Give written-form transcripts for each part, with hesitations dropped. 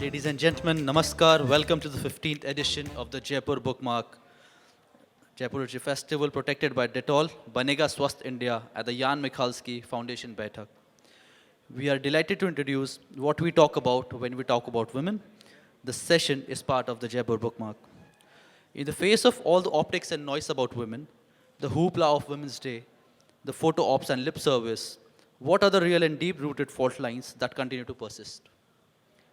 Ladies and gentlemen, namaskar. Welcome to the 15th edition of the Jaipur Bookmark Jaipur Literature Festival protected by Dettol, Banega Swasth India at the Jan Mikhalski Foundation Baitak. We are delighted to introduce what we talk about when we talk about women. The session is part of the Jaipur Bookmark. In the face of all the optics and noise about women, the hoopla of Women's Day, the photo ops and lip service, what are the real and deep-rooted fault lines that continue to persist?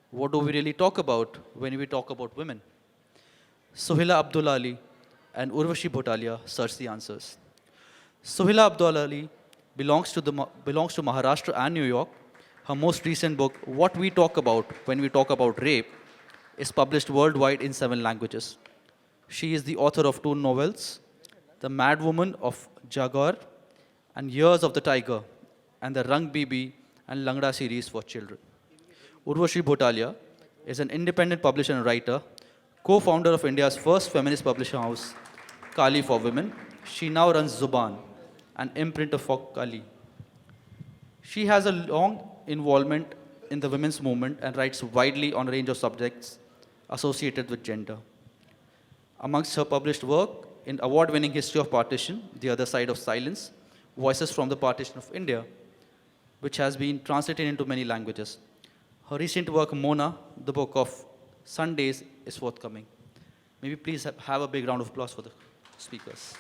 What do we really talk about when we talk about women? Sohaila Abdulali and Urvashi Butalia search the answers. Sohaila Abdulali belongs to Maharashtra and New York. Her most recent book, What We Talk About When We Talk About Rape, is published worldwide in 7 languages. She is the author of 2 novels, The Madwoman of Jogare and Years of the Tiger, and the Rang Bibi and Langda series for children. Urvashi Butalia is an independent publisher and writer, co-founder of India's first feminist publishing house, Kali for Women. She now runs Zuban, an imprint for Kali. She has a long involvement in the women's movement and writes widely on a range of subjects associated with gender. Amongst her published work in award-winning History of Partition, The Other Side of Silence, Voices from the Partition of India, which has been translated into many languages. Her recent work, Mona, the book of Sundays, is forthcoming. Maybe please have a big round of applause for the speakers.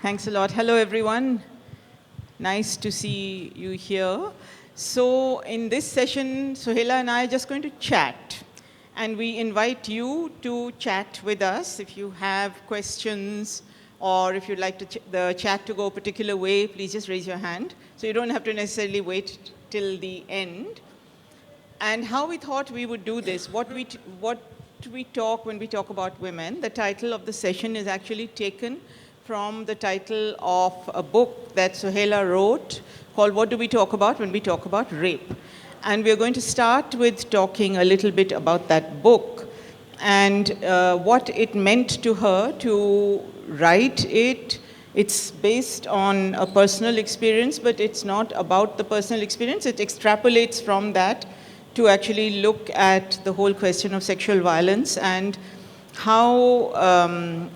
Thanks a lot. Hello, everyone. Nice to see you here. So in this session, Sohaila and I are just going to chat. And we invite you to chat with us. If you have questions or if you'd like the chat to go a particular way, please just raise your hand. So you don't have to necessarily wait till the end. And how we thought we would do this, what we talk when we talk about women, the title of the session is actually taken from the title of a book that Sohaila wrote called What Do We Talk About When We Talk About Rape? And we're going to start with talking a little bit about that book and what it meant to her to write it. It's based on a personal experience, but it's not about the personal experience. It extrapolates from that to actually look at the whole question of sexual violence and how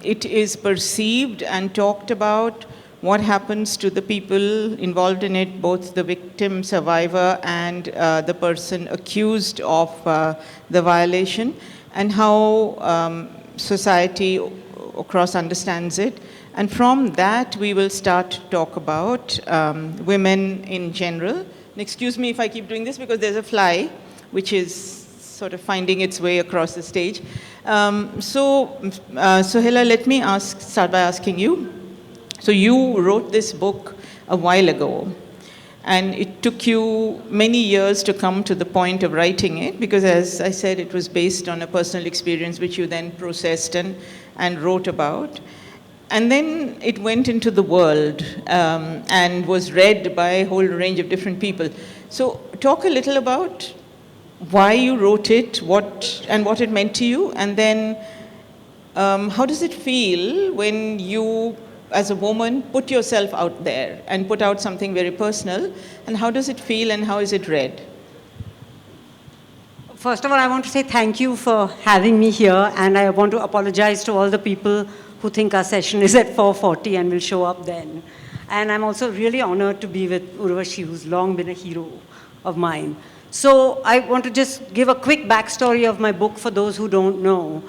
it is perceived and talked about, what happens to the people involved in it, both the victim, survivor, and the person accused of the violation, and how society across understands it. And from that, we will start to talk about women in general. And excuse me if I keep doing this because there's a fly which is sort of finding its way across the stage. Sohaila, let me start by asking you. So you wrote this book a while ago, and it took you many years to come to the point of writing it because, as I said, it was based on a personal experience which you then processed and wrote about. And then it went into the world and was read by a whole range of different people. So talk a little about why you wrote it, what it meant to you, and then how does it feel when you, as a woman, put yourself out there and put out something very personal, and how does it feel and how is it read? First of all, I want to say thank you for having me here, and I want to apologize to all the people who think our session is at 4:40 and will show up then. And I'm also really honored to be with Urvashi, who's long been a hero of mine. So I want to just give a quick backstory of my book for those who don't know.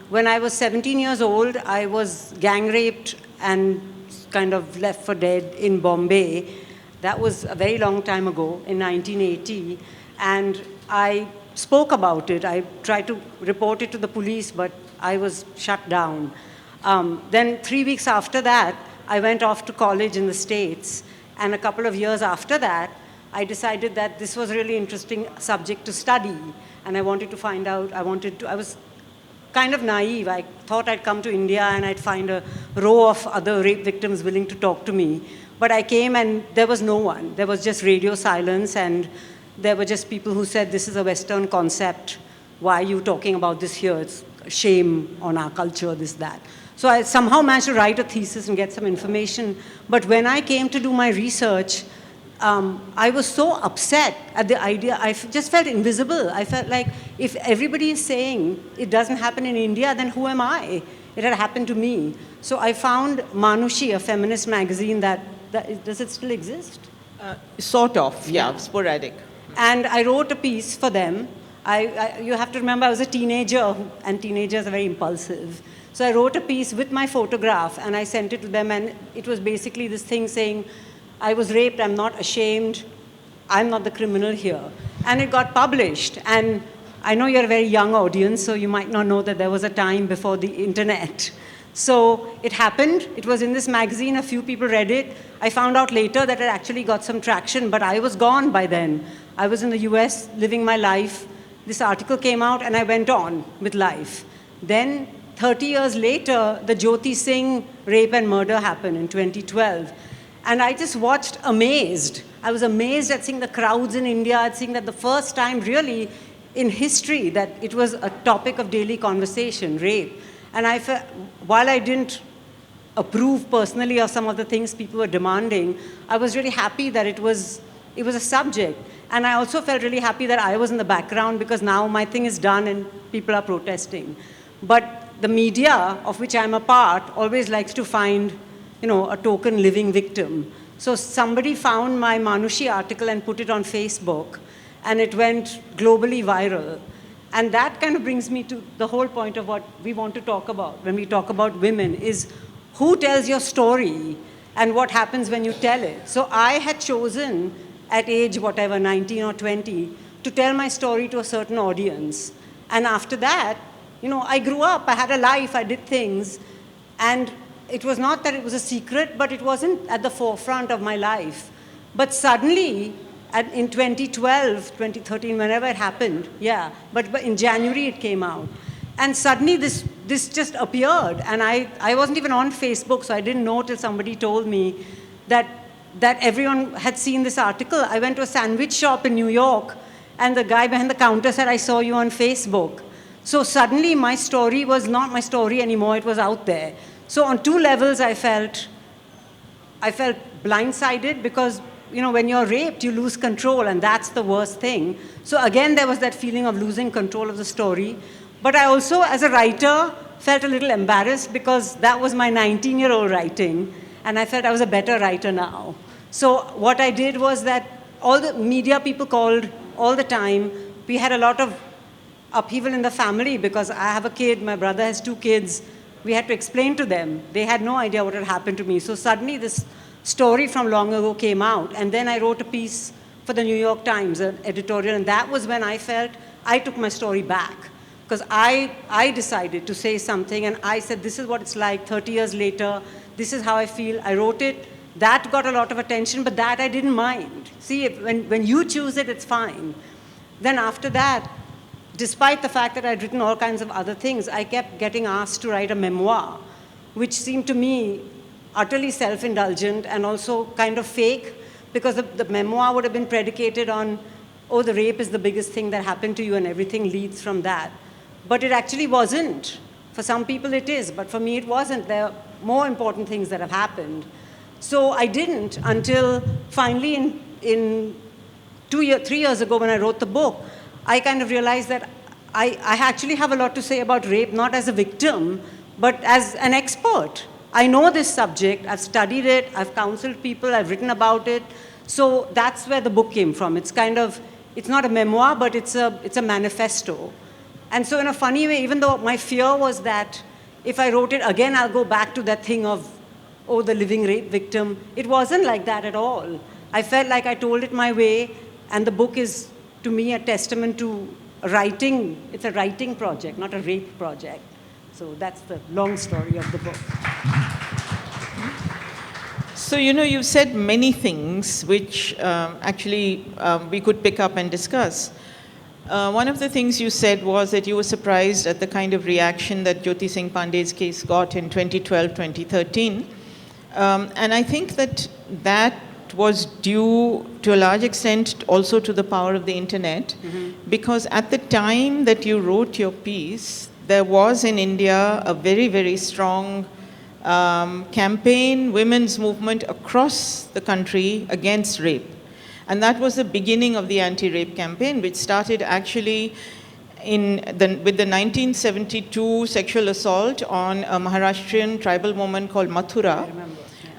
When I was 17 years old, I was gang raped and kind of left for dead in Bombay. That was a very long time ago, in 1980. And I spoke about it. I tried to report it to the police, but I was shut down. Then 3 weeks after that, I went off to college in the States. And a couple of years after that, I decided that this was a really interesting subject to study. And I wanted to find out, I was kind of naive. I thought I'd come to India and I'd find a row of other rape victims willing to talk to me. But I came and there was no one. There was just radio silence, and there were just people who said, this is a Western concept. Why are you talking about this here? It's a shame on our culture, this, that. So I somehow managed to write a thesis and get some information. But when I came to do my research, I was so upset at the idea. Just felt invisible. I felt like if everybody is saying it doesn't happen in India, then who am I? It had happened to me. So I found Manushi, a feminist magazine does it still exist? Sort of, yeah, sporadic. And I wrote a piece for them. You have to remember I was a teenager, and teenagers are very impulsive. So I wrote a piece with my photograph, and I sent it to them, and it was basically this thing saying, I was raped, I'm not ashamed, I'm not the criminal here. And it got published. And I know you're a very young audience, so you might not know that there was a time before the internet. So it happened. It was in this magazine. A few people read it. I found out later that it actually got some traction, but I was gone by then. I was in the US living my life. This article came out, and I went on with life. Then, 30 years later, the Jyoti Singh rape and murder happened in 2012. And I just watched amazed. I was amazed at seeing the crowds in India, at seeing that the first time really in history that it was a topic of daily conversation, rape. And I felt, while I didn't approve personally of some of the things people were demanding, I was really happy that it was a subject. And I also felt really happy that I was in the background because now my thing is done and people are protesting. But the media, of which I'm a part, always likes to find, a token living victim. So somebody found my Manushi article and put it on Facebook, and it went globally viral. And that kind of brings me to the whole point of what we want to talk about when we talk about women, is who tells your story and what happens when you tell it. So I had chosen at age, 19 or 20, to tell my story to a certain audience. And after that, I grew up, I had a life, I did things. And it was not that it was a secret, but it wasn't at the forefront of my life. But suddenly, in 2012, 2013, whenever it happened, but in January it came out. And suddenly this just appeared. And I wasn't even on Facebook, so I didn't know till somebody told me that everyone had seen this article. I went to a sandwich shop in New York, and the guy behind the counter said, I saw you on Facebook. So suddenly my story was not my story anymore, it was out there. So on two levels I felt blindsided because, when you're raped, you lose control, and that's the worst thing. So again, there was that feeling of losing control of the story. But I also, as a writer, felt a little embarrassed because that was my 19-year-old writing, and I felt I was a better writer now. So what I did was that all the media people called all the time. We had a lot of upheaval in the family because I have a kid, my brother has 2 kids. We had to explain to them. They had no idea what had happened to me. So suddenly this story from long ago came out. And then I wrote a piece for the New York Times, an editorial. And that was when I felt I took my story back. Because I decided to say something. And I said, this is what it's like 30 years later. This is how I feel. I wrote it. That got a lot of attention. But that I didn't mind. See, when you choose it, it's fine. Then after that, despite the fact that I'd written all kinds of other things, I kept getting asked to write a memoir, which seemed to me utterly self-indulgent and also kind of fake, because the memoir would have been predicated on, oh, the rape is the biggest thing that happened to you and everything leads from that. But it actually wasn't. For some people it is, but for me it wasn't. There are more important things that have happened. So I didn't until finally in 3 years ago when I wrote the book, I kind of realized that I actually have a lot to say about rape, not as a victim, but as an expert. I know this subject, I've studied it, I've counseled people, I've written about it. So that's where the book came from. It's not a memoir, but it's a manifesto. And so in a funny way, even though my fear was that if I wrote it again, I'll go back to that thing of, oh, the living rape victim, it wasn't like that at all. I felt like I told it my way, and the book is, to me, a testament to writing. It's a writing project, not a rape project. So that's the long story of the book. So, you've said many things which actually we could pick up and discuss. One of the things you said was that you were surprised at the kind of reaction that Jyoti Singh Pandey's case got in 2012, 2013. And I think that was due to a large extent also to the power of the internet, because at the time that you wrote your piece, there was in India a very, very strong campaign, women's movement across the country against rape. And that was the beginning of the anti-rape campaign, which started actually with the 1972 sexual assault on a Maharashtrian tribal woman called Mathura.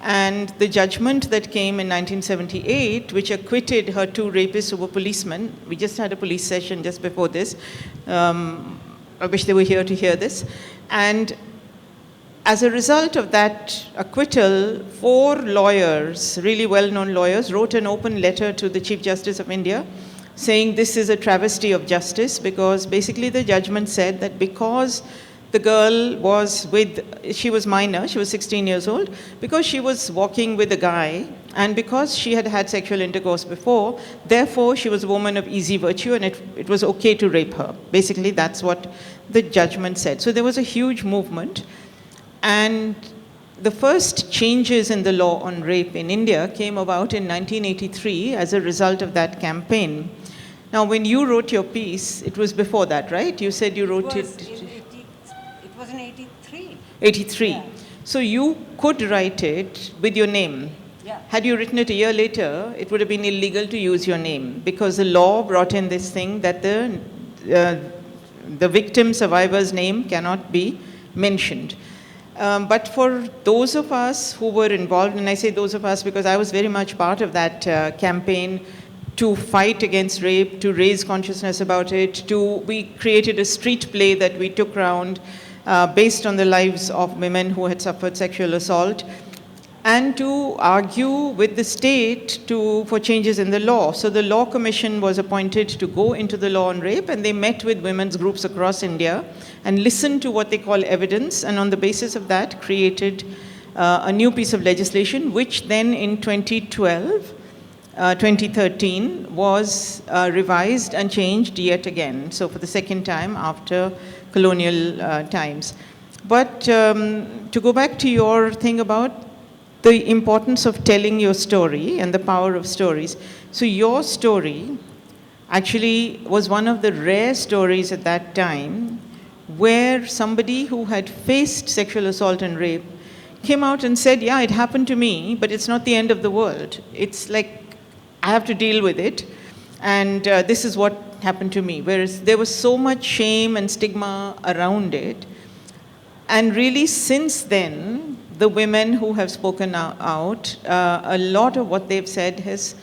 And the judgment that came in 1978, which acquitted her two rapists who were policemen. We just had a police session just before this. I wish they were here to hear this. And as a result of that acquittal, 4 lawyers, really well-known lawyers, wrote an open letter to the Chief Justice of India saying this is a travesty of justice, because basically the judgment said that because the girl she was minor, she was 16 years old, because she was walking with a guy, and because she had had sexual intercourse before, therefore she was a woman of easy virtue, and it was okay to rape her. Basically, that's what the judgment said. So there was a huge movement, and the first changes in the law on rape in India came about in 1983 as a result of that campaign. Now, when you wrote your piece, it was before that, right? You said you wrote it... It was in 83. 83. Yeah. So you could write it with your name. Yeah. Had you written it a year later, it would have been illegal to use your name, because the law brought in this thing that the victim survivor's name cannot be mentioned. But for those of us who were involved, and I say those of us because I was very much part of that campaign to fight against rape, to raise consciousness about it, we created a street play that we took around based on the lives of women who had suffered sexual assault, and to argue with the state for changes in the law. So the Law Commission was appointed to go into the law on rape, and they met with women's groups across India and listened to what they call evidence, and on the basis of that created a new piece of legislation, which then in 2013 was revised and changed yet again, so for the second time after colonial times. But to go back to your thing about the importance of telling your story and the power of stories. So your story actually was one of the rare stories at that time where somebody who had faced sexual assault and rape came out and said, yeah, it happened to me, but it's not the end of the world. It's like, I have to deal with it, and this is what happened to me. Whereas there was so much shame and stigma around it. And really, since then, the women who have spoken out, a lot of what they've said has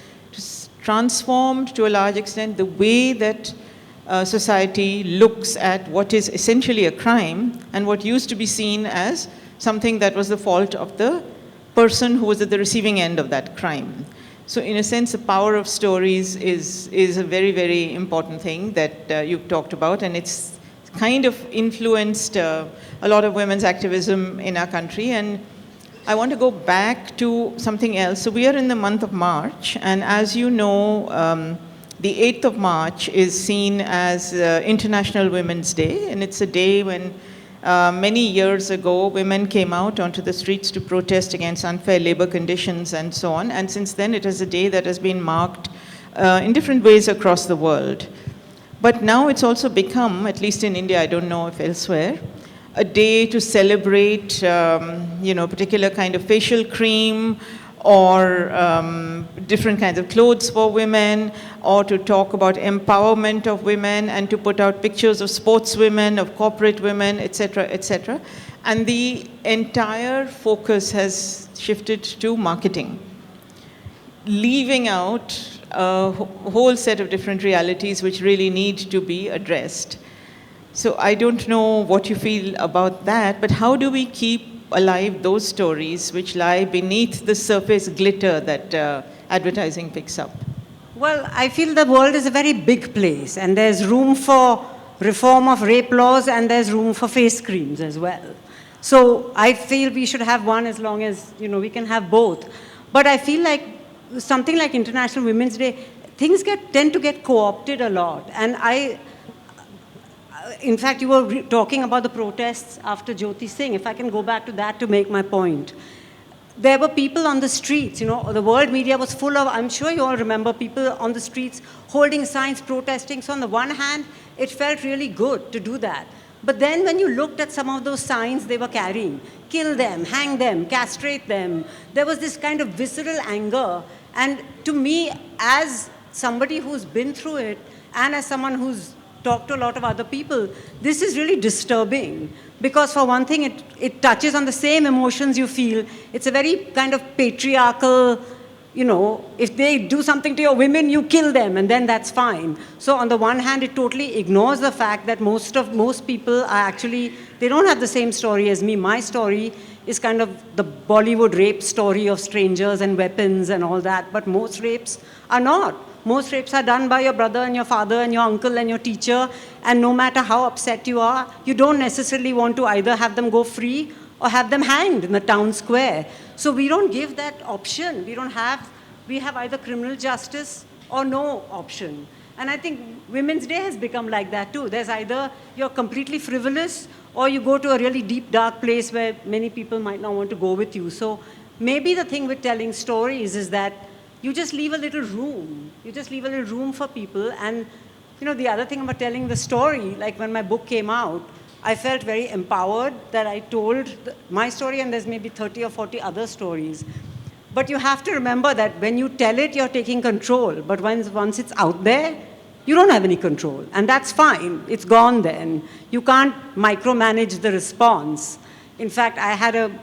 transformed to a large extent the way that society looks at what is essentially a crime and what used to be seen as something that was the fault of the person who was at the receiving end of that crime. So in a sense, the power of stories is a very, very important thing that you've talked about, and it's kind of influenced a lot of women's activism in our country. And I want to go back to something else. So we are in the month of March, and as you know, the 8th of March is seen as International Women's Day, and it's a day when many years ago women came out onto the streets to protest against unfair labor conditions and so on, and since then it is a day that has been marked in different ways across the world. But now it's also become, at least in India, I don't know if elsewhere, a day to celebrate, particular kind of facial cream or different kinds of clothes for women, or to talk about empowerment of women and to put out pictures of sportswomen, of corporate women, etc., etc. And the entire focus has shifted to marketing, leaving out a whole set of different realities which really need to be addressed. So I don't know what you feel about that, but how do we keep alive those stories which lie beneath the surface glitter that advertising picks up? Well, I feel the world is a very big place, and there's room for reform of rape laws, and there's room for face creams as well. So I feel we should have one as long as, we can have both. But I feel like something like International Women's Day, things tend to get co-opted a lot. And in fact, you were talking about the protests after Jyoti Singh. If I can go back to that to make my point. There were people on the streets, the world media was full of, I'm sure you all remember, people on the streets holding signs, protesting. So on the one hand, it felt really good to do that. But then when you looked at some of those signs they were carrying, kill them, hang them, castrate them, there was this kind of visceral anger. And to me, as somebody who's been through it, and as someone who's talked to a lot of other people, this is really disturbing. Because for one thing, it touches on the same emotions you feel. It's a very kind of patriarchal, you know, if they do something to your women, you kill them, and then that's fine. So on the one hand, it totally ignores the fact that most people are actually, they don't have the same story as me. My story is kind of the Bollywood rape story of strangers and weapons and all that, but most rapes are not. Most rapes are done by your brother and your father and your uncle and your teacher, and no matter how upset you are, you don't necessarily want to either have them go free or have them hanged in the town square. So we don't give that option. We have either criminal justice or no option. And I think Women's Day has become like that too. There's either you're completely frivolous or you go to a really deep, dark place where many people might not want to go with you. So maybe the thing with telling stories is that you just leave a little room. You just leave a little room for people. And you know, the other thing about telling the story, like when my book came out, I felt very empowered that I told my story, and there's maybe 30 or 40 other stories. But you have to remember that when you tell it, you're taking control. But once it's out there, you don't have any control. And that's fine. It's gone then. You can't micromanage the response. In fact, I had a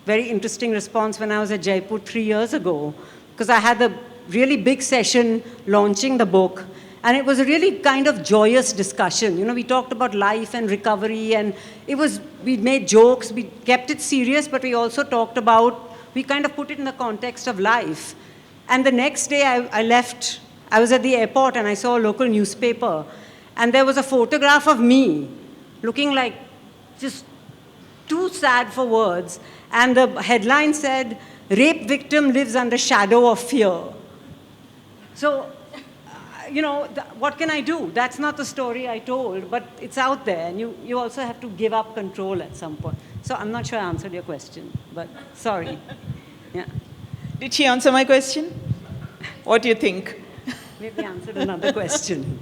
very interesting response when I was at Jaipur 3 years ago, because I had a really big session launching the book. And it was a really kind of joyous discussion. You know, we talked about life and recovery, and we made jokes, we kept it serious, but we also talked about, we kind of put it in the context of life. And the next day I left, I was at the airport and I saw a local newspaper, and there was a photograph of me looking like just too sad for words. And the headline said, "Rape victim lives under shadow of fear." So, you know, what can I do? That's not the story I told, but it's out there, and you also have to give up control at some point. So I'm not sure I answered your question, but sorry. Yeah. Did she answer my question? What do you think? Maybe I answered another question.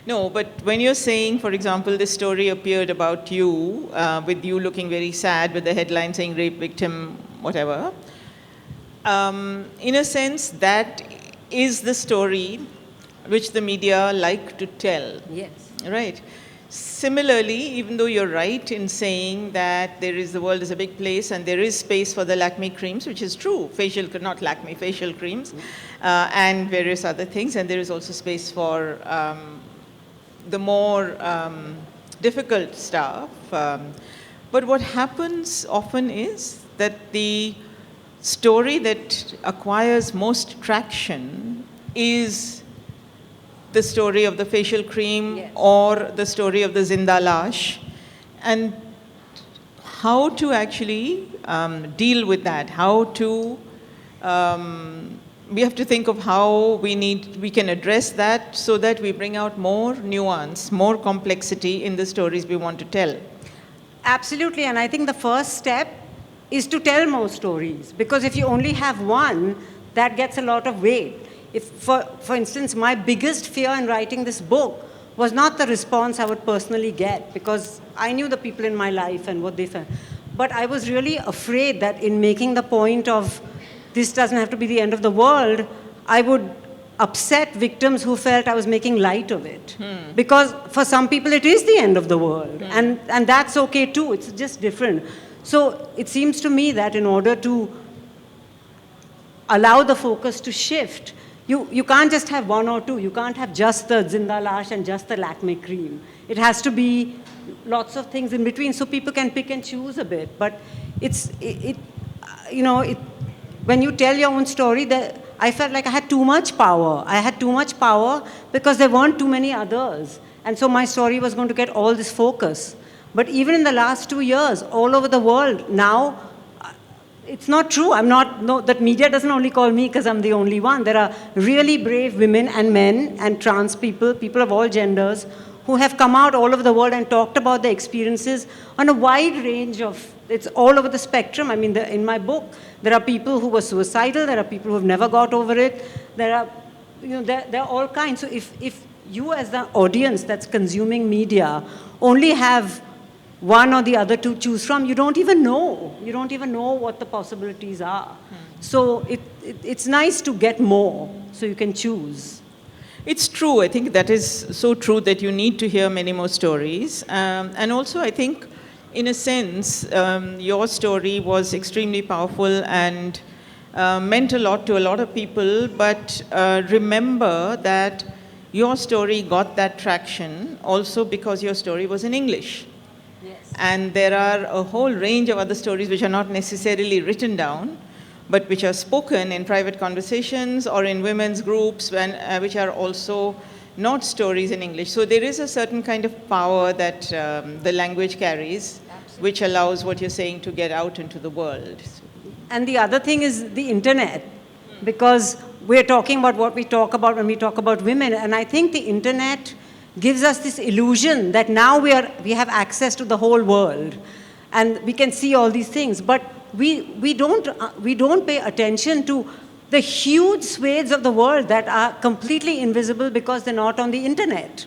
No, but when you're saying, for example, this story appeared about you, with you looking very sad with the headline saying rape victim, whatever, in a sense, that is the story which the media like to tell. Yes. Right. Similarly, even though you're right in saying that the world is a big place and there is space for the Lakme creams, which is true, not Lakme, facial creams, and various other things, and there is also space for the more difficult stuff. But what happens often is that the story that acquires most traction is the story of the facial cream, yes, or the story of the zinda lash, and how to actually deal with that, how to, we have to think of how we can address that so that we bring out more nuance, more complexity in the stories we want to tell. Absolutely, and I think the first step is to tell more stories, because if you only have one, that gets a lot of weight. If, for instance, my biggest fear in writing this book was not the response I would personally get, because I knew the people in my life and what they felt. But I was really afraid that in making the point of this doesn't have to be the end of the world, I would upset victims who felt I was making light of it. Because for some people it is the end of the world, and that's okay too, it's just different. So it seems to me that in order to allow the focus to shift, you can't just have one or two. You can't have just the zinda lash and just the Lakme cream. It has to be lots of things in between, so people can pick and choose a bit. But when you tell your own story, I felt like I had too much power. I had too much power because there weren't too many others. And so my story was going to get all this focus. But even in the last 2 years, all over the world, now, it's not true. That media doesn't only call me because I'm the only one. There are really brave women and men and trans people, people of all genders, who have come out all over the world and talked about their experiences on a wide range of, it's all over the spectrum. I mean, in my book, there are people who were suicidal, there are people who have never got over it, there are all kinds. So if you as the audience that's consuming media only have one or the other to choose from, you don't even know. You don't even know what the possibilities are. So it's nice to get more so you can choose. It's true. I think that is so true that you need to hear many more stories. And also, I think, in a sense, your story was extremely powerful and meant a lot to a lot of people. But remember that your story got that traction also because your story was in English. Yes. And there are a whole range of other stories which are not necessarily written down, but which are spoken in private conversations or in women's groups, which are also not stories in English. So there is a certain kind of power that the language carries, which allows what you're saying to get out into the world. And the other thing is the internet, because we're talking about what we talk about when we talk about women, and I think the internet gives us this illusion that now we have access to the whole world, and we can see all these things, but we don't pay attention to the huge swathes of the world that are completely invisible because they're not on the internet.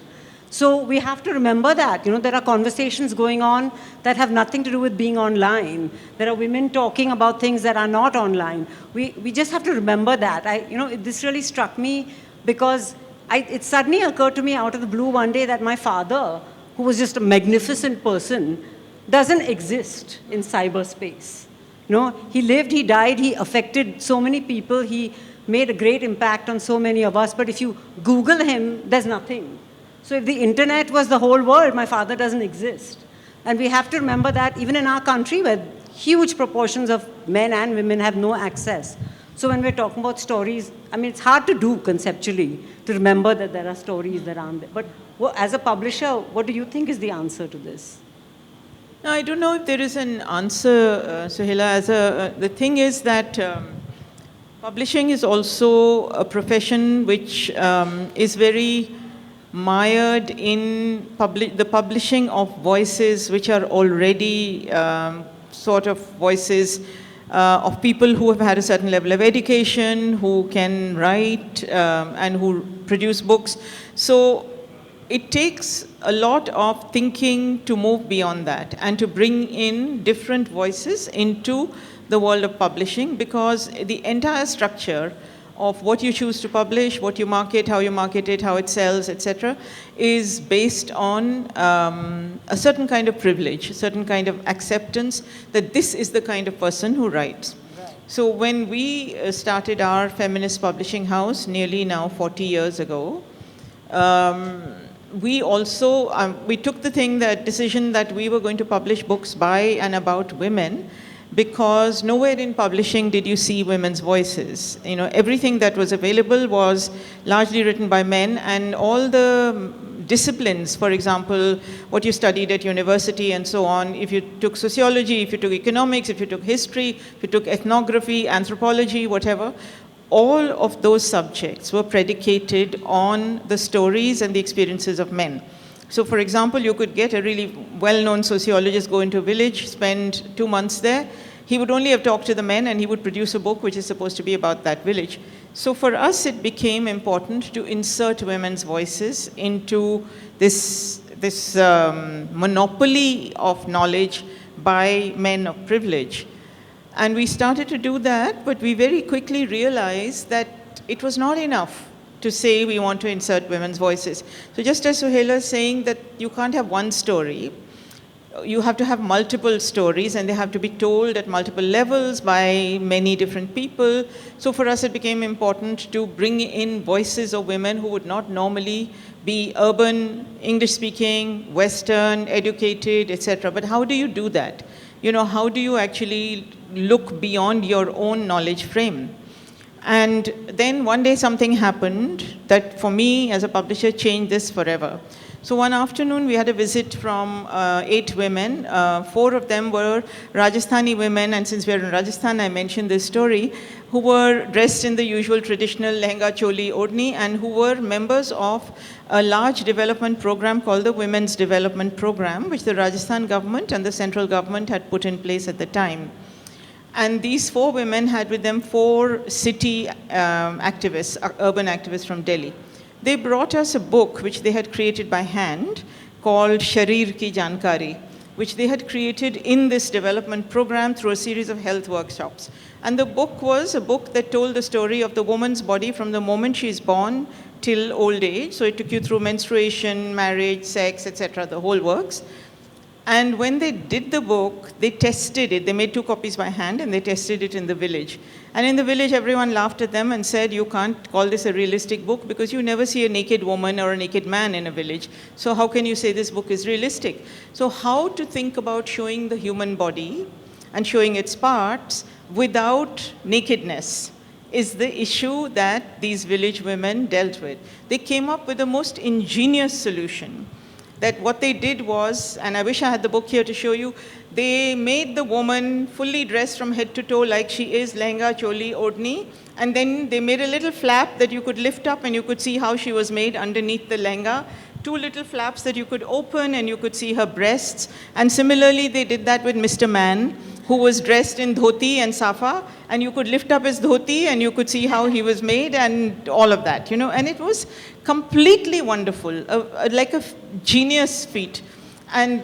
So we have to remember that, there are conversations going on that have nothing to do with being online. There are women talking about things that are not online. We just have to remember that. This really struck me because it suddenly occurred to me out of the blue one day that my father, who was just a magnificent person, doesn't exist in cyberspace. He lived, he died, he affected so many people, he made a great impact on so many of us, but if you Google him, there's nothing. So if the internet was the whole world, my father doesn't exist. And we have to remember that even in our country where huge proportions of men and women have no access. So when we're talking about stories, it's hard to do conceptually to remember that there are stories that aren't there. But as a publisher, what do you think is the answer to this? No, I don't know if there is an answer, Sohaila. The thing is that publishing is also a profession which is very mired in the publishing of voices which are already sort of voices of people who have had a certain level of education, who can write and who produce books. So it takes a lot of thinking to move beyond that and to bring in different voices into the world of publishing, because the entire structure of what you choose to publish, what you market, how you market it, how it sells, etc., is based on a certain kind of privilege, a certain kind of acceptance that this is the kind of person who writes. Right. So when we started our feminist publishing house nearly now 40 years ago, we also, we took the decision that we were going to publish books by and about women, because nowhere in publishing did you see women's voices. Everything that was available was largely written by men, and all the disciplines, for example, what you studied at university and so on, if you took sociology, if you took economics, if you took history, if you took ethnography, anthropology, whatever, all of those subjects were predicated on the stories and the experiences of men. So, for example, you could get a really well-known sociologist, go into a village, spend 2 months there. He would only have talked to the men, and he would produce a book which is supposed to be about that village. So for us, it became important to insert women's voices into this monopoly of knowledge by men of privilege. And we started to do that, but we very quickly realized that it was not enough to say we want to insert women's voices. So just as Sohaila is saying that you can't have one story, you have to have multiple stories, and they have to be told at multiple levels by many different people. So for us, it became important to bring in voices of women who would not normally be urban, English-speaking, Western, educated, etc. But how do you do that? How do you actually look beyond your own knowledge frame? And then one day something happened that for me as a publisher changed this forever. So one afternoon we had a visit from 8 women. 4 of them were Rajasthani women, and since we're in Rajasthan, I mentioned this story, who were dressed in the usual traditional lehenga, choli, odhni, and who were members of a large development program called the Women's Development Program, which the Rajasthan government and the central government had put in place at the time. And these 4 women had with them 4 city activists, urban activists from Delhi. They brought us a book which they had created by hand called Sharir Ki Jankari, which they had created in this development program through a series of health workshops. And the book was a book that told the story of the woman's body from the moment she is born till old age. So it took you through menstruation, marriage, sex, etc., the whole works. And when they did the book, they tested it. They made 2 copies by hand and they tested it in the village. And in the village, everyone laughed at them and said, you can't call this a realistic book because you never see a naked woman or a naked man in a village. So how can you say this book is realistic? So how to think about showing the human body and showing its parts without nakedness is the issue that these village women dealt with. They came up with the most ingenious solution. That what they did was, and I wish I had the book here to show you, they made the woman fully dressed from head to toe like she is, lehenga, choli, odni, and then they made a little flap that you could lift up and you could see how she was made underneath the lehenga, 2 little flaps that you could open and you could see her breasts, and similarly they did that with Mr. Man, who was dressed in dhoti and safa, and you could lift up his dhoti and you could see how he was made and all of that, and it was completely wonderful, like a genius feat. And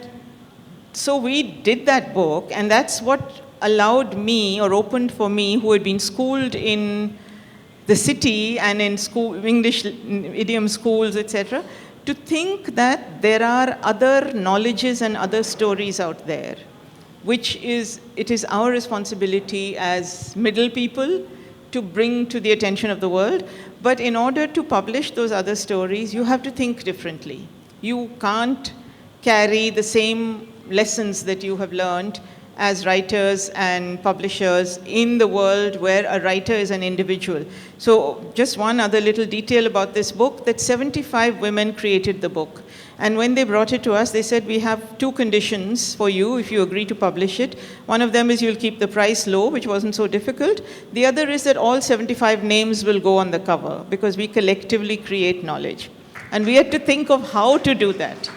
so we did that book, and that's what allowed me, or opened for me, who had been schooled in the city and in school, English idiom schools, etc., to think that there are other knowledges and other stories out there, which it is our responsibility as middle people to bring to the attention of the world. But in order to publish those other stories, you have to think differently. You can't carry the same lessons that you have learned as writers and publishers in the world where a writer is an individual. So just one other little detail about this book, that 75 women created the book. And when they brought it to us, they said, we have 2 conditions for you if you agree to publish it. One of them is you'll keep the price low, which wasn't so difficult. The other is that all 75 names will go on the cover, because we collectively create knowledge. And we had to think of how to do that.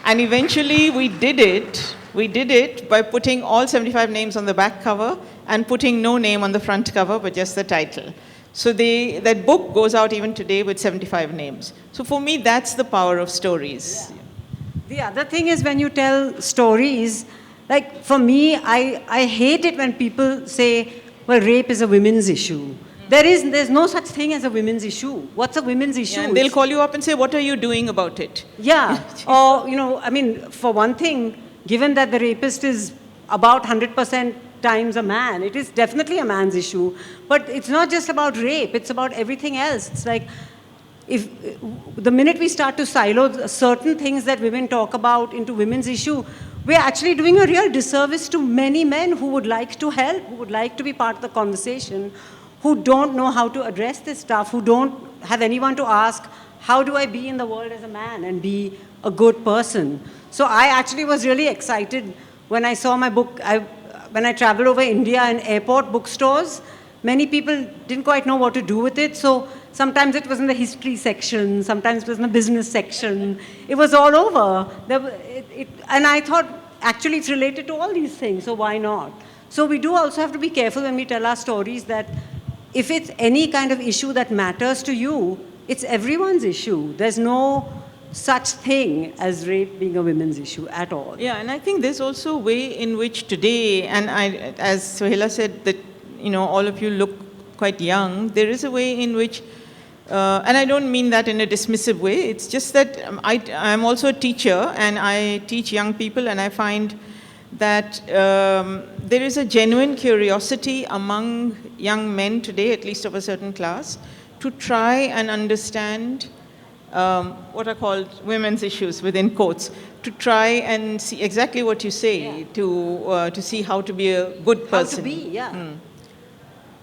And eventually we did it. We did it by putting all 75 names on the back cover and putting no name on the front cover, but just the title. So that book goes out even today with 75 names. So for me, that's the power of stories. Yeah. The other thing is when you tell stories, like for me, I hate it when people say, well, rape is a women's issue. There's no such thing as a women's issue. What's a women's issue? Yeah, and they'll call you up and say, what are you doing about it? Yeah, or, for one thing, given that the rapist is about 100% times a man, it is definitely a man's issue. But it's not just about rape, it's about everything else. It's like, if the minute we start to silo certain things that women talk about into women's issue, we're actually doing a real disservice to many men who would like to help, who would like to be part of the conversation, who don't know how to address this stuff, who don't have anyone to ask, how do I be in the world as a man and be a good person? So I actually was really excited when I saw my book. When I traveled over India and airport bookstores, many people didn't quite know what to do with it. So sometimes it was in the history section, sometimes it was in the business section. It was all over. And I thought, actually, it's related to all these things, so why not? So we do also have to be careful when we tell our stories that if it's any kind of issue that matters to you, it's everyone's issue. There's no such thing as rape being a women's issue at all. Yeah, and I think there's also a way in which today, and as Sohaila said, that all of you look quite young, there is a way in which, and I don't mean that in a dismissive way, it's just that I'm also a teacher and I teach young people, and I find that there is a genuine curiosity among young men today, at least of a certain class, to try and understand what are called women's issues within quotes, to try and see exactly what you say, to see how to be a good person. How to be, yeah.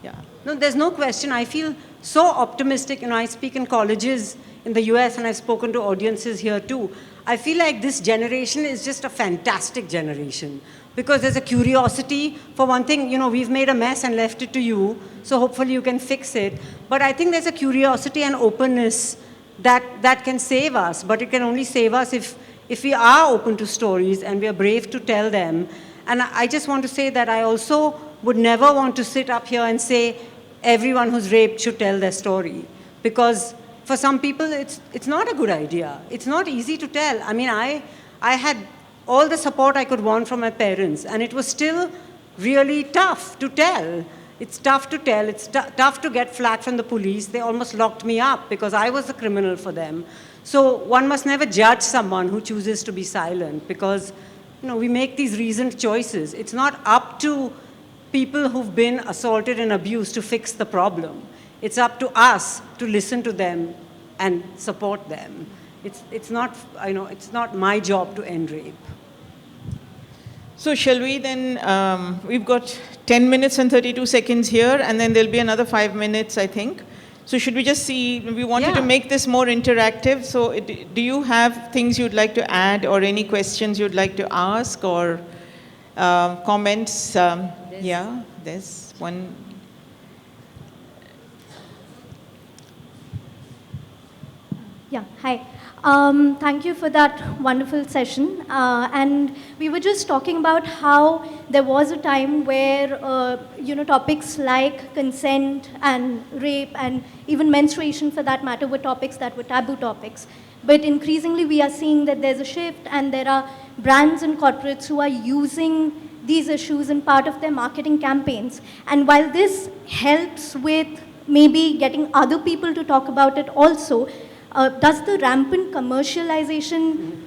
Yeah. No, there's no question. I feel so optimistic. I speak in colleges in the US and I've spoken to audiences here too. I feel like this generation is just a fantastic generation because there's a curiosity. For one thing, we've made a mess and left it to you, so hopefully you can fix it. But I think there's a curiosity and openness that can save us, but it can only save us if we are open to stories and we are brave to tell them. And I just want to say that I also would never want to sit up here and say everyone who's raped should tell their story, because for some people it's not a good idea. It's not easy to tell. I mean, I had all the support I could want from my parents, and it was still really tough to tell. It's tough to tell. It's tough to get flack from the police. They almost locked me up because I was the criminal for them. So one must never judge someone who chooses to be silent because, we make these reasoned choices. It's not up to people who've been assaulted and abused to fix the problem. It's up to us to listen to them and support them. It's not, it's not my job to end rape. So shall we then, we've got 10 minutes and 32 seconds here, and then there'll be another 5 minutes, I think. So should we just see, we wanted to make this more interactive. So do you have things you'd like to add or any questions you'd like to ask or comments? Yeah, there's one. Yeah, hi. Thank you for that wonderful session. And we were just talking about how there was a time where, topics like consent and rape and even menstruation for that matter were topics that were taboo topics. But increasingly we are seeing that there's a shift and there are brands and corporates who are using these issues in part of their marketing campaigns. And while this helps with maybe getting other people to talk about it also, does the rampant commercialization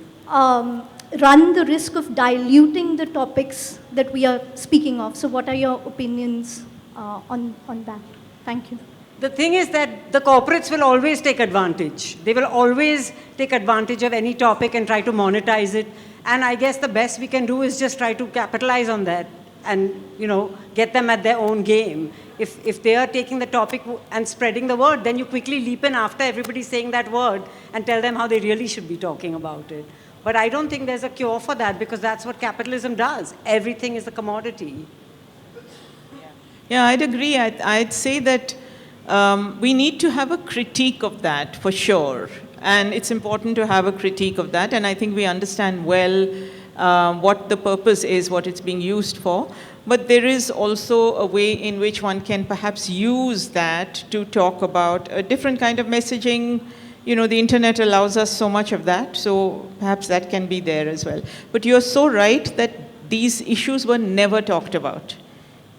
run the risk of diluting the topics that we are speaking of? So what are your opinions on that? Thank you. The thing is that the corporates will always take advantage. They will always take advantage of any topic and try to monetize it. And I guess the best we can do is just try to capitalize on that and, get them at their own game. If they are taking the topic and spreading the word, then you quickly leap in after everybody's saying that word and tell them how they really should be talking about it. But I don't think there's a cure for that because that's what capitalism does. Everything is a commodity. Yeah, I'd agree. I'd say that we need to have a critique of that for sure. And it's important to have a critique of that. And I think we understand well what the purpose is, what it's being used for. But there is also a way in which one can perhaps use that to talk about a different kind of messaging. The internet allows us so much of that, so perhaps that can be there as well. But you're so right that these issues were never talked about.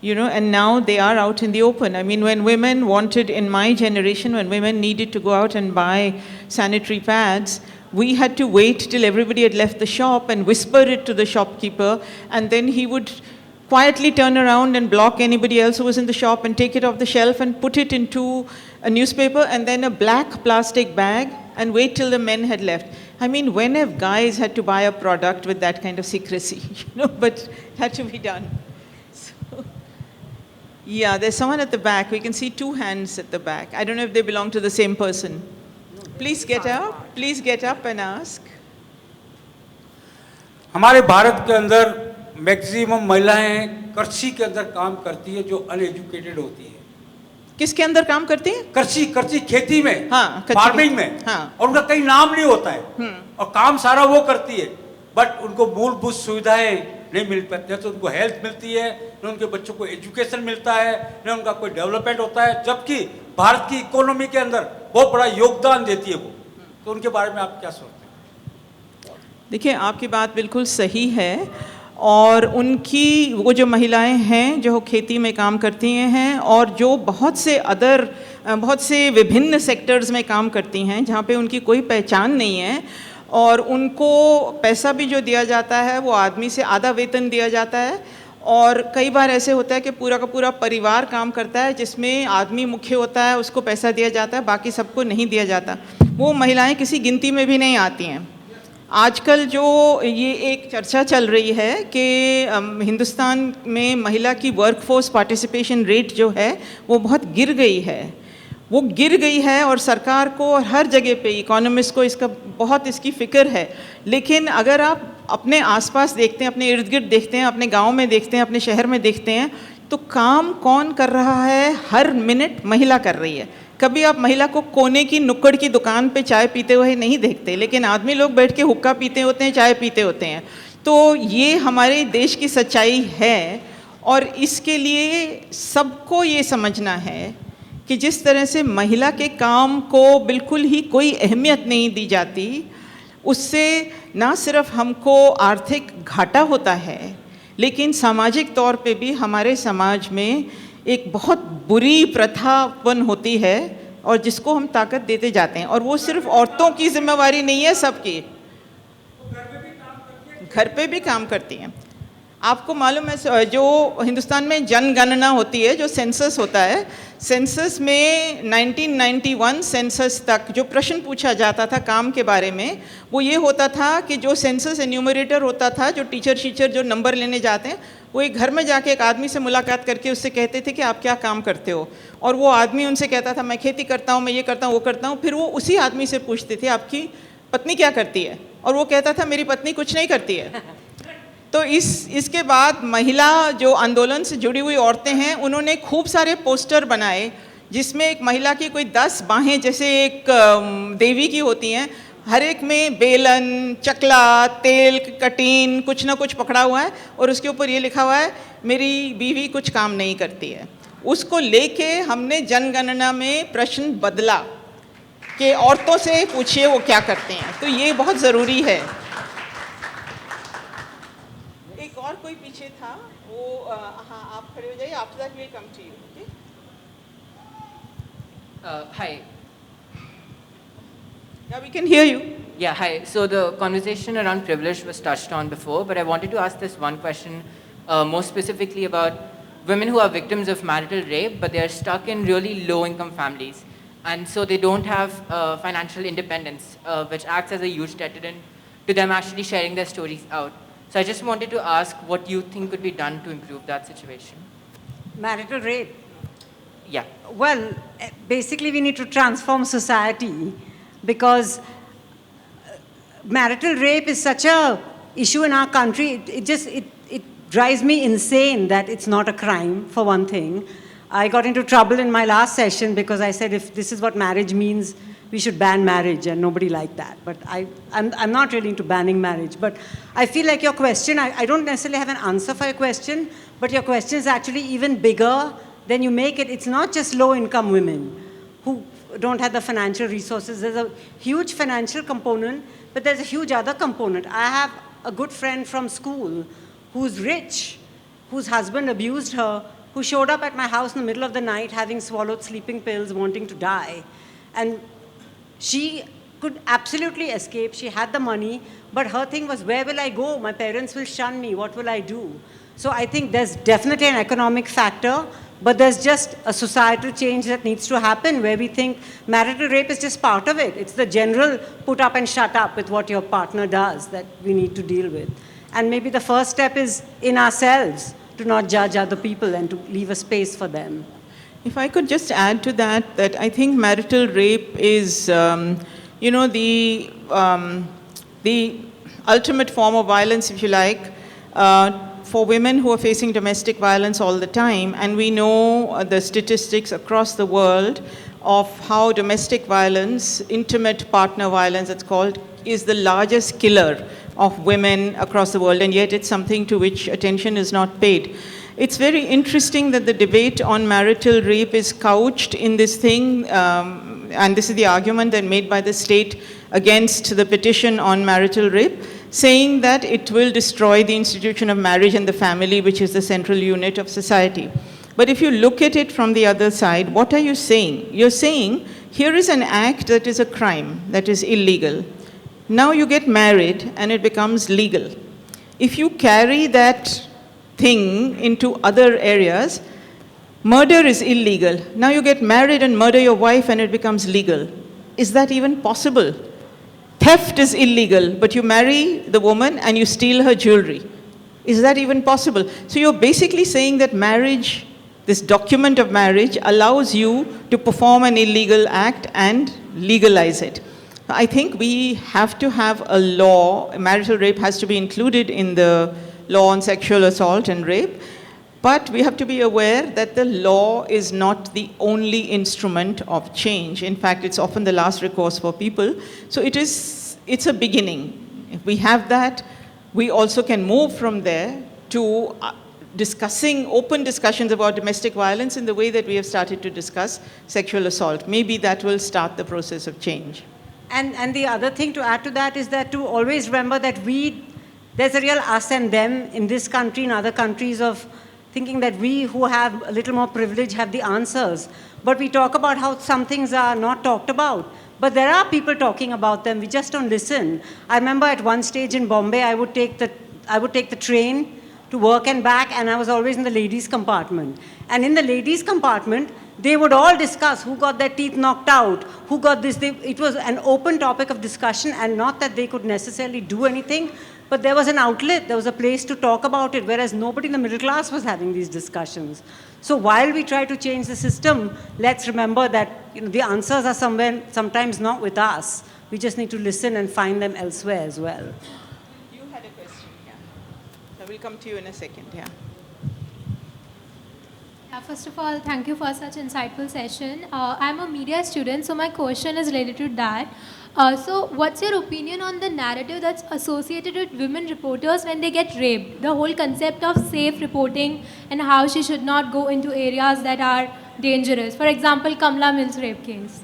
And now they are out in the open. I mean, when women wanted, in my generation, when women needed to go out and buy sanitary pads, we had to wait till everybody had left the shop and whisper it to the shopkeeper, and then he would quietly turn around and block anybody else who was in the shop and take it off the shelf and put it into a newspaper and then a black plastic bag and wait till the men had left. I mean, when have guys had to buy a product with that kind of secrecy? But it had to be done. So, yeah, there's someone at the back. We can see two hands at the back. I don't know if they belong to the same person. Please get up. Please get up and ask. हमारे भारत के अंदर maximum महिलाएं कृषि के अंदर काम करती है जो अनएजुकेटेड होती है. किसके अंदर काम करती है? कृषि खेती में, हाँ, फार्मिंग में. हाँ. और उनका कहीं नाम नहीं होता है और काम सारा वो करती है, बट उनको मूलभूत सुविधाएं नहीं मिल पाती. जैसे उनको हेल्थ मिलती है, न उनके बच्चों को एजुकेशन मिलता है, न उनका कोई डेवलपमेंट होता है, जबकि भारत की इकोनॉमी के अंदर बहुत बड़ा योगदान देती है वो. तो उनके बारे में आप क्या सोचते हैं? देखिए, आपकी बात बिल्कुल सही है. और उनकी वो जो महिलाएं हैं जो खेती में काम करती हैं और जो बहुत से विभिन्न सेक्टर्स में काम करती हैं जहाँ पे उनकी कोई पहचान नहीं है और उनको पैसा भी जो दिया जाता है वो आदमी से आधा वेतन दिया जाता है. और कई बार ऐसे होता है कि पूरा का पूरा परिवार काम करता है जिसमें आदमी मुख्य होता है, उसको पैसा दिया जाता है, बाकी सबको नहीं दिया जाता. वो महिलाएं किसी गिनती में भी नहीं आती हैं. आजकल जो ये एक चर्चा चल रही है कि हिंदुस्तान में महिला की वर्कफोर्स पार्टिसिपेशन रेट जो है वो बहुत गिर गई है. वो गिर गई है और सरकार को और हर जगह पे इकोनॉमिस्ट को इसकी फ़िक्र है. लेकिन अगर आप अपने आसपास देखते हैं, अपने इर्द गिर्द देखते हैं, अपने गांव में देखते हैं, अपने शहर में देखते हैं, तो काम कौन कर रहा है? हर मिनट महिला कर रही है. कभी आप महिला को कोने की नुक्कड़ की दुकान पे चाय पीते हुए नहीं देखते, लेकिन आदमी लोग बैठ के हुक्का पीते होते हैं, चाय पीते होते हैं. तो ये हमारे देश की सच्चाई है और इसके लिए सबको ये समझना है कि जिस तरह से महिला के काम को बिल्कुल ही कोई अहमियत नहीं दी जाती, उससे ना सिर्फ हमको आर्थिक घाटा होता है, लेकिन सामाजिक तौर पे भी हमारे समाज में एक बहुत बुरी प्रथा उत्पन्न होती है और जिसको हम ताकत देते जाते हैं। और वो सिर्फ औरतों की जिम्मेवारी नहीं है, सबकी। घर पे भी काम करती हैं। आपको मालूम है जो हिंदुस्तान में जनगणना होती है, जो सेंसस होता है, सेंसस में 1991 सेंसस तक जो प्रश्न पूछा जाता था काम के बारे में, वो ये होता था कि जो सेंसस एन्यूमरेटर होता था, जो टीचर जो नंबर लेने जाते हैं, वो एक घर में जाके एक आदमी से मुलाकात करके उससे कहते थे कि आप क्या काम करते हो, और वो आदमी उनसे कहता था मैं खेती करता हूँ, मैं ये करता हूँ, वो करता हूँ। फिर वो उसी आदमी से पूछते थे आपकी पत्नी क्या करती है, और वो कहता था मेरी पत्नी कुछ नहीं करती है। तो इसके बाद महिला जो आंदोलन से जुड़ी हुई औरतें हैं, उन्होंने खूब सारे पोस्टर बनाए जिसमें एक महिला की कोई 10 बाहें जैसे एक देवी की होती हैं, हर एक में बेलन, चकला, तेल, कटीन, कुछ ना कुछ पकड़ा हुआ है, और उसके ऊपर ये लिखा हुआ है मेरी बीवी कुछ काम नहीं करती है। उसको लेके हमने जनगणना में प्रश्न बदला कि औरतों से पूछिए वो क्या करते हैं। तो ये बहुत ज़रूरी है। एक और कोई पीछे था, वो हाँ आप खड़े हो जाइए, after that will come to you. Hi. Yeah, we can hear you. Yeah, hi. So the conversation around privilege was touched on before, but I wanted to ask this one question more specifically about women who are victims of marital rape, but they are stuck in really low-income families. And so they don't have financial independence, which acts as a huge deterrent to them actually sharing their stories out. So I just wanted to ask what you think could be done to improve that situation. Marital rape. Yeah. Well, basically we need to transform society, because marital rape is such a issue in our country. It drives me insane that it's not a crime, for one thing. I got into trouble in my last session because I said if this is what marriage means, we should ban marriage, and nobody liked that. But I'm not really into banning marriage. But I feel like your question, I don't necessarily have an answer for your question, but your question is actually even bigger than you make it. It's not just low-income women who don't have the financial resources. There's a huge financial component, but there's a huge other component. I have a good friend from school who's rich, whose husband abused her, who showed up at my house in the middle of the night having swallowed sleeping pills, wanting to die. And she could absolutely escape. She had the money, but her thing was, where will I go? My parents will shun me. What will I do? So I think there's definitely an economic factor, but there's just a societal change that needs to happen where we think marital rape is just part of it. It's the general put up and shut up with what your partner does that we need to deal with. And maybe the first step is in ourselves to not judge other people and to leave a space for them. If I could just add to that, that I think marital rape is, the ultimate form of violence, if you like, for women who are facing domestic violence all the time. And we know the statistics across the world of how domestic violence, intimate partner violence it's called, is the largest killer of women across the world, and yet it's something to which attention is not paid. It's very interesting that the debate on marital rape is couched in this thing, and this is the argument that made by the state against the petition on marital rape, saying that it will destroy the institution of marriage and the family, which is the central unit of society. But if you look at it from the other side, what are you saying? You're saying, here is an act that is a crime, that is illegal. Now you get married and it becomes legal. If you carry that thing into other areas, murder is illegal. Now you get married and murder your wife and it becomes legal. Is that even possible? Theft is illegal, but you marry the woman and you steal her jewelry. Is that even possible? So you're basically saying that marriage, this document of marriage, allows you to perform an illegal act and legalize it. I think we have to have a law. Marital rape has to be included in the law on sexual assault and rape. But we have to be aware that the law is not the only instrument of change. In fact, it's often the last recourse for people. So it's a beginning. If we have that, we also can move from there to discussing open discussions about domestic violence in the way that we have started to discuss sexual assault. Maybe that will start the process of change. And the other thing to add to that is that to always remember that there's a real us and them in this country and other countries of thinking that we who have a little more privilege have the answers. But we talk about how some things are not talked about. But there are people talking about them, we just don't listen. I remember at one stage in Bombay, I would take the train to work and back, and I was always in the ladies' compartment. And in the ladies' compartment, they would all discuss who got their teeth knocked out, who got this. It was an open topic of discussion, and not that they could necessarily do anything, but there was an outlet, there was a place to talk about it, whereas nobody in the middle class was having these discussions. So while we try to change the system, let's remember that the answers are sometimes not with us. We just need to listen and find them elsewhere as well. You had a question, yeah. So we'll come to you in a second, yeah. First of all, thank you for such insightful session. I'm a media student, so my question is related to that. So what's your opinion on the narrative that's associated with women reporters when they get raped? The whole concept of safe reporting and how she should not go into areas that are dangerous. For example, Kamla Mill's rape case.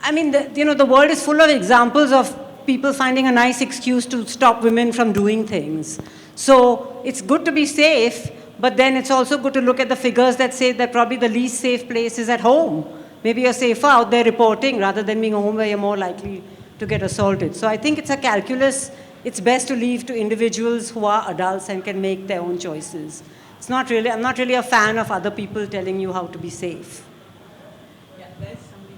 I mean, the world is full of examples of people finding a nice excuse to stop women from doing things. So it's good to be safe, but then it's also good to look at the figures that say that probably the least safe place is at home. Maybe you're safer out there reporting rather than being home where you're more likely to get assaulted. So I think it's a calculus. It's best to leave to individuals who are adults and can make their own choices. I'm not really a fan of other people telling you how to be safe. Yeah, there's somebody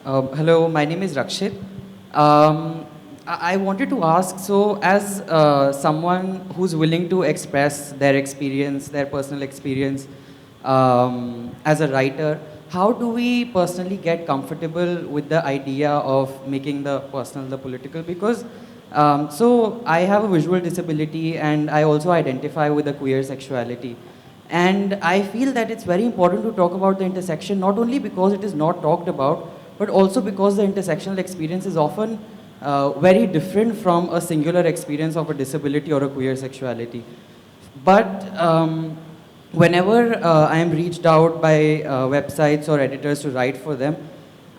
there. Hello, my name is Rakshit. I wanted to ask, so as someone who's willing to express their experience, their personal experience as a writer, how do we personally get comfortable with the idea of making the personal the political? Because, so I have a visual disability and I also identify with a queer sexuality. And I feel that it's very important to talk about the intersection, not only because it is not talked about, but also because the intersectional experience is often very different from a singular experience of a disability or a queer sexuality. But whenever I am reached out by websites or editors to write for them,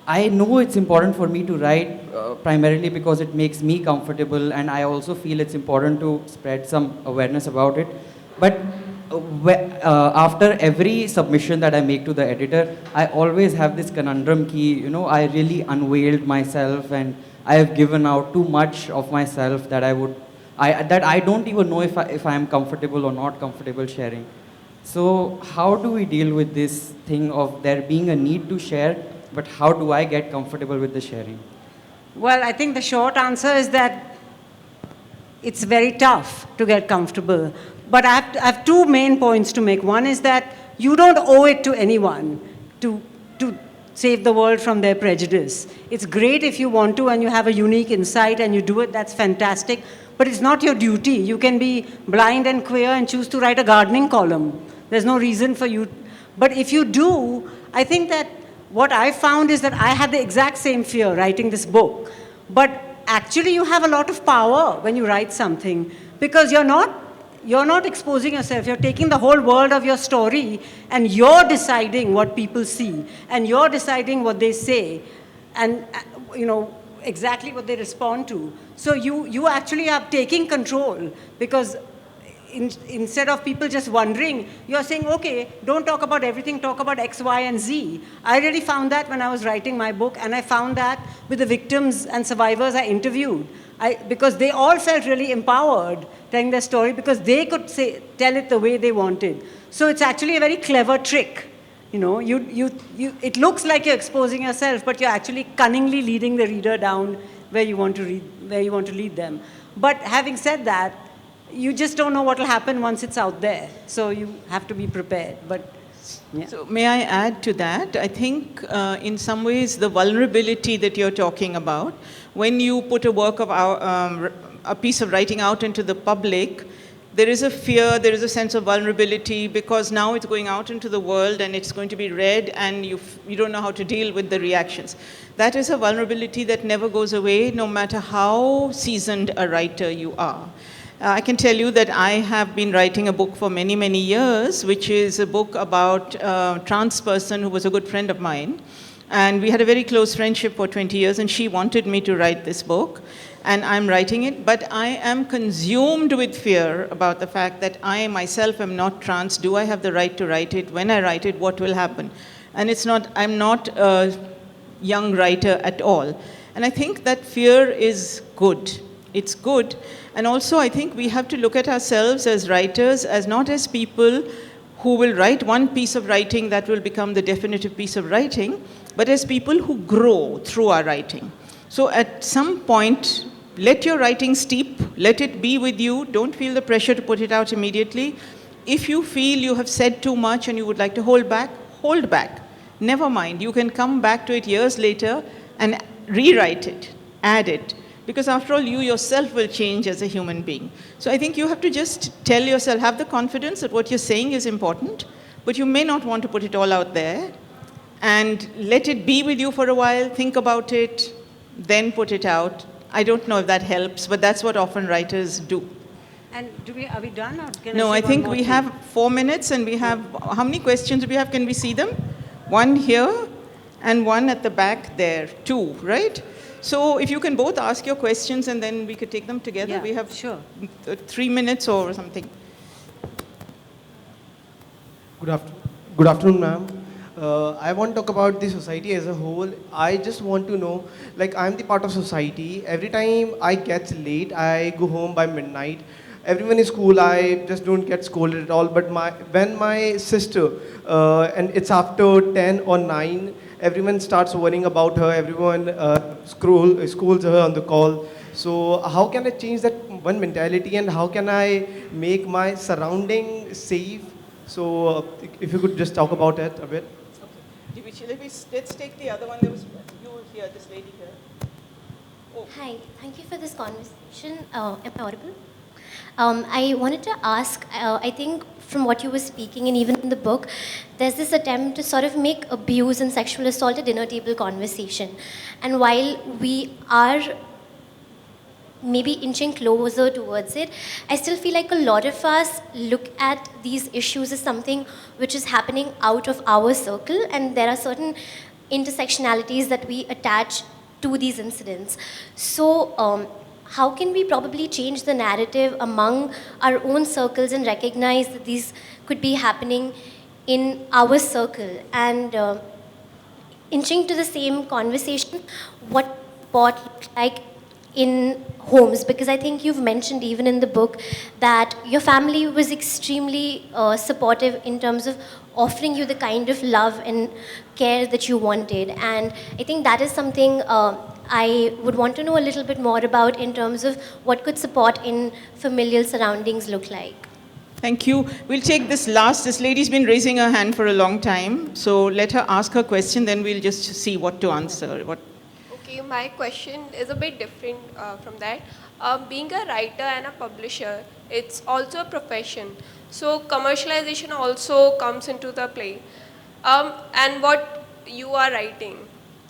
I know it's important for me to write primarily because it makes me comfortable, and I also feel it's important to spread some awareness about it. But after every submission that I make to the editor, I always have this conundrum key, I really unveiled myself and I have given out too much of myself that I don't even know if I am comfortable or not comfortable sharing. So how do we deal with this thing of there being a need to share, but how do I get comfortable with the sharing? Well, I think the short answer is that it's very tough to get comfortable. But I have two main points to make. One is that you don't owe it to anyone to save the world from their prejudice. It's great if you want to and you have a unique insight and you do it, that's fantastic. But it's not your duty. You can be blind and queer and choose to write a gardening column. There's no reason for you. But if you do, I think that what I found is that I had the exact same fear writing this book. But actually you have a lot of power when you write something because you're not exposing yourself. You're taking the whole world of your story and you're deciding what people see and you're deciding what they say and exactly what they respond to. So you actually are taking control because instead of people just wondering, you're saying, okay, don't talk about everything, talk about X, Y, and Z. I really found that when I was writing my book, and I found that with the victims and survivors I interviewed. Because they all felt really empowered telling their story because they could tell it the way they wanted. So it's actually a very clever trick. It looks like you're exposing yourself, but you're actually cunningly leading the reader down where you want to lead them. But having said that, you just don't know what will happen once it's out there. So you have to be prepared. But yeah. So may I add to that? I think in some ways the vulnerability that you're talking about, when you put a work of a piece of writing out into the public, there is a fear, there is a sense of vulnerability because now it's going out into the world and it's going to be read and you don't know how to deal with the reactions. That is a vulnerability that never goes away no matter how seasoned a writer you are. I can tell you that I have been writing a book for many, many years, which is a book about a trans person who was a good friend of mine. And we had a very close friendship for 20 years, and she wanted me to write this book. And I'm writing it, but I am consumed with fear about the fact that I myself am not trans. Do I have the right to write it? When I write it, what will happen? And I'm not a young writer at all. And I think that fear is good. It's good. And also, I think we have to look at ourselves as writers, as not as people who will write one piece of writing that will become the definitive piece of writing, but as people who grow through our writing. So at some point, let your writing steep, let it be with you, don't feel the pressure to put it out immediately. If you feel you have said too much and you would like to hold back, hold back. Never mind, you can come back to it years later and rewrite it, add it. Because after all, you yourself will change as a human being. So I think you have to just tell yourself, have the confidence that what you're saying is important, but you may not want to put it all out there. And let it be with you for a while, think about it, then put it out. I don't know if that helps, but that's what often writers do. And are we done? Or can No, I I say think one more we thing? have 4 minutes, and we have, how many questions do we have? Can we see them? One here and one at the back there, 2, right? So if you can both ask your questions and then we could take them together. Yeah, we have sure. 3 minutes or something. Good afternoon, ma'am. I want to talk about the society as a whole. I just want to know, like, I'm the part of society. Every time I get late, I go home by midnight. Everyone is cool. I just don't get scolded at all. But when my sister, and it's after 10 or 9, everyone starts worrying about her. Everyone schools her on the call. So how can I change that one mentality, and how can I make my surrounding safe? So if you could just talk about it a bit. Let's take the other one. There was you here, this lady here. Oh. Hi, thank you for this conversation. Am I audible? I wanted to ask, I think from what you were speaking and even in the book, there's this attempt to sort of make abuse and sexual assault a dinner table conversation. And while we are maybe inching closer towards it, I still feel like a lot of us look at these issues as something which is happening out of our circle, and there are certain intersectionalities that we attach to these incidents. So how can we probably change the narrative among our own circles and recognize that these could be happening in our circle? And inching to the same conversation, what support looks like in homes, because I think you've mentioned even in the book that your family was extremely supportive in terms of offering you the kind of love and care that you wanted. And I think that is something I would want to know a little bit more about in terms of what could support in familial surroundings look like. Thank you. We'll take this last. This lady's been raising her hand for a long time. So let her ask her question, then we'll just see what to answer. Okay, my question is a bit different from that. Being a writer and a publisher, it's also a profession. So commercialization also comes into the play. And what you are writing.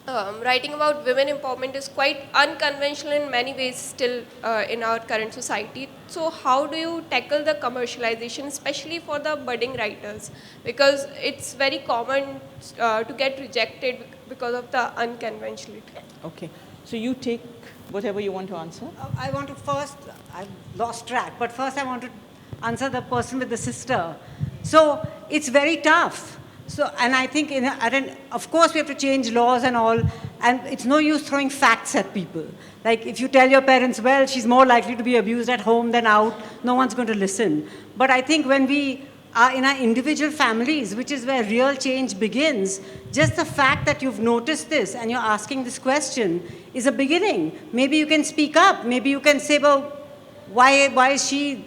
Writing about women empowerment is quite unconventional in many ways still in our current society. So how do you tackle the commercialization, especially for the budding writers? Because it's very common to get rejected because of the unconventionality. Okay. So you take whatever you want to answer. I want to first, I've lost track, but first I want to answer the person with the sister. So it's very tough. So, and I think, of course, we have to change laws and all, and it's no use throwing facts at people. Like, if you tell your parents, well, she's more likely to be abused at home than out, no one's going to listen. But I think when we are in our individual families, which is where real change begins, just the fact that you've noticed this and you're asking this question is a beginning. Maybe you can speak up. Maybe you can say, well, why is she,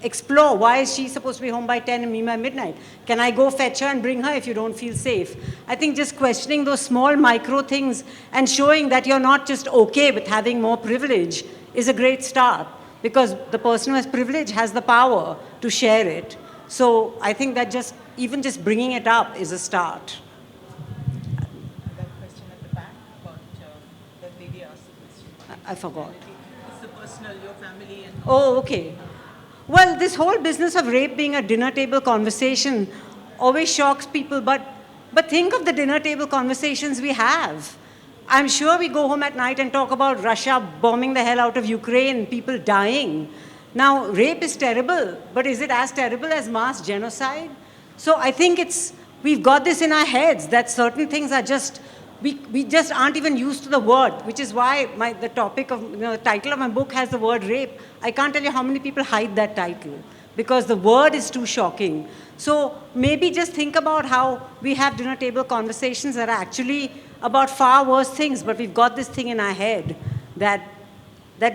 explore. Why is she supposed to be home by 10 and me by midnight? Can I go fetch her and bring her if you don't feel safe? I think just questioning those small micro things and showing that you're not just okay with having more privilege is a great start, because the person who has privilege has the power to share it. So I think that even just bringing it up is a start. That question at the back about that lady asked the question. I forgot. It's the personal personal, your family and... Oh, okay. Well, this whole business of rape being a dinner table conversation always shocks people, but think of the dinner table conversations we have. I'm sure we go home at night and talk about Russia bombing the hell out of Ukraine, people dying. Now, rape is terrible, but is it as terrible as mass genocide? So I think we've got this in our heads that certain things are just, we just aren't even used to the word, which is why the title of my book has the word rape. I can't tell you how many people hide that title because the word is too shocking. So maybe just think about how we have dinner table conversations that are actually about far worse things, but we've got this thing in our head that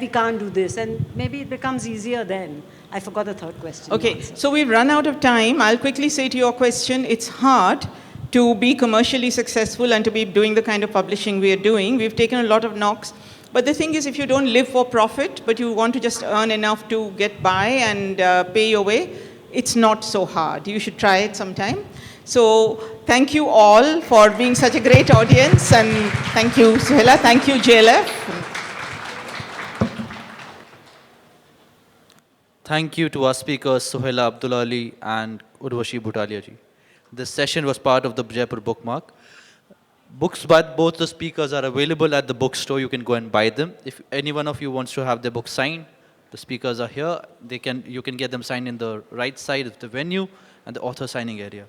we can't do this, and maybe it becomes easier then. I forgot the third question. Okay, so we've run out of time. I'll quickly say to your question, it's hard to be commercially successful and to be doing the kind of publishing we are doing. We've taken a lot of knocks. But the thing is, if you don't live for profit, but you want to just earn enough to get by and pay your way, it's not so hard. You should try it sometime. So thank you all for being such a great audience. And thank you, Sohaila. Thank you, JLF. Thank you to our speakers, Sohaila Abdulali and Urvashi Butalia ji. This session was part of the Jaipur Bookmark. Books by both the speakers are available at the bookstore. You can go and buy them. If any one of you wants to have their book signed, the speakers are here. You can get them signed in the right side of the venue and the author signing area.